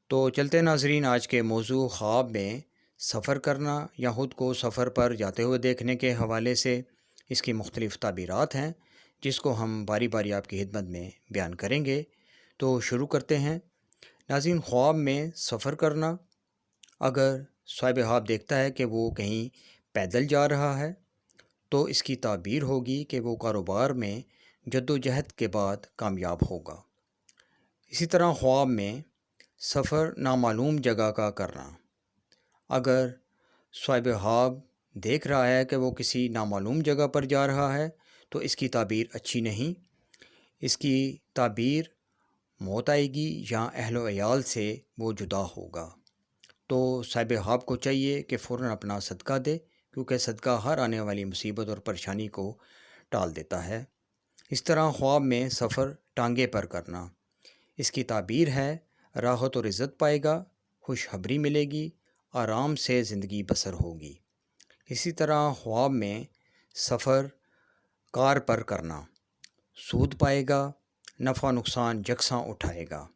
تو چلتے ناظرین، آج کے موضوع خواب میں سفر کرنا یا خود کو سفر پر جاتے ہوئے دیکھنے کے حوالے سے اس کی مختلف تعبیرات ہیں، جس کو ہم باری باری آپ کی خدمت میں بیان کریں گے۔ تو شروع کرتے ہیں۔ ناظرین، خواب میں سفر کرنا، اگر صاحب خواب دیکھتا ہے کہ وہ کہیں پیدل جا رہا ہے تو اس کی تعبیر ہوگی کہ وہ کاروبار میں جد و جہد کے بعد کامیاب ہوگا۔ اسی طرح خواب میں سفر نامعلوم جگہ کا کرنا، اگر صاحب خواب دیکھ رہا ہے کہ وہ کسی نامعلوم جگہ پر جا رہا ہے تو اس کی تعبیر اچھی نہیں۔ اس کی تعبیر موت آئے گی یا اہل و عیال سے وہ جدا ہوگا۔ تو صاحب خواب کو چاہیے کہ فوراً اپنا صدقہ دے، کیونکہ صدقہ ہر آنے والی مصیبت اور پریشانی کو ٹال دیتا ہے۔ اس طرح خواب میں سفر ٹانگے پر کرنا، اس کی تعبیر ہے راحت اور عزت پائے گا، خوشخبری ملے گی، آرام سے زندگی بسر ہوگی۔ اسی طرح خواب میں سفر کار پر کرنا، سود پائے گا، نفع نقصان یکساں اٹھائے گا۔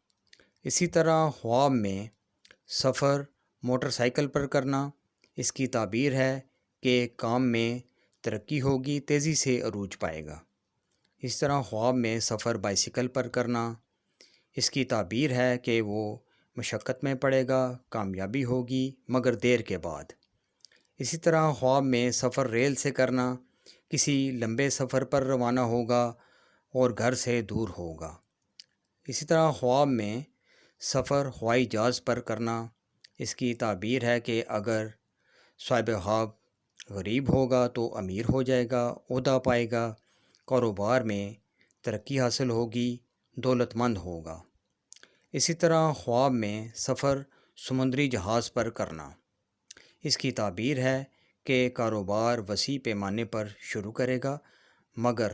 اسی طرح خواب میں سفر موٹر سائیکل پر کرنا، اس کی تعبیر ہے کہ کام میں ترقی ہوگی، تیزی سے عروج پائے گا۔ اس طرح خواب میں سفر بائیسیکل پر کرنا، اس کی تعبیر ہے کہ وہ مشقت میں پڑے گا، کامیابی ہوگی مگر دیر کے بعد۔ اسی طرح خواب میں سفر ریل سے کرنا، کسی لمبے سفر پر روانہ ہوگا اور گھر سے دور ہوگا۔ اسی طرح خواب میں سفر ہوائی جہاز پر کرنا، اس کی تعبیر ہے کہ اگر صاحب خواب غریب ہوگا تو امیر ہو جائے گا، عہدہ پائے گا، کاروبار میں ترقی حاصل ہوگی، دولت مند ہوگا۔ اسی طرح خواب میں سفر سمندری جہاز پر کرنا، اس کی تعبیر ہے کہ کاروبار وسیع پیمانے پر شروع کرے گا مگر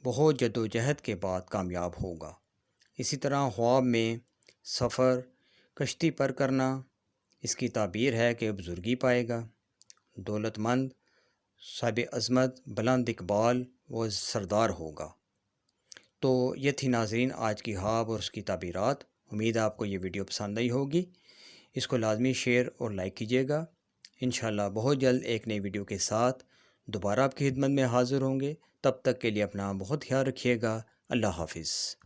بہت جد و جہد کے بعد کامیاب ہوگا۔ اسی طرح خواب میں سفر کشتی پر کرنا، اس کی تعبیر ہے کہ بزرگی پائے گا، دولت مند، صاحب عظمت، بلند اقبال و سردار ہوگا۔ تو یہ تھی ناظرین آج کی خواب اور اس کی تعبیرات۔ امید ہے آپ کو یہ ویڈیو پسند آئی ہوگی۔ اس کو لازمی شیئر اور لائک کیجیے گا۔ انشاءاللہ بہت جلد ایک نئی ویڈیو کے ساتھ دوبارہ آپ کی خدمت میں حاضر ہوں گے۔ تب تک کے لیے اپنا بہت خیال رکھیے گا۔ اللہ حافظ۔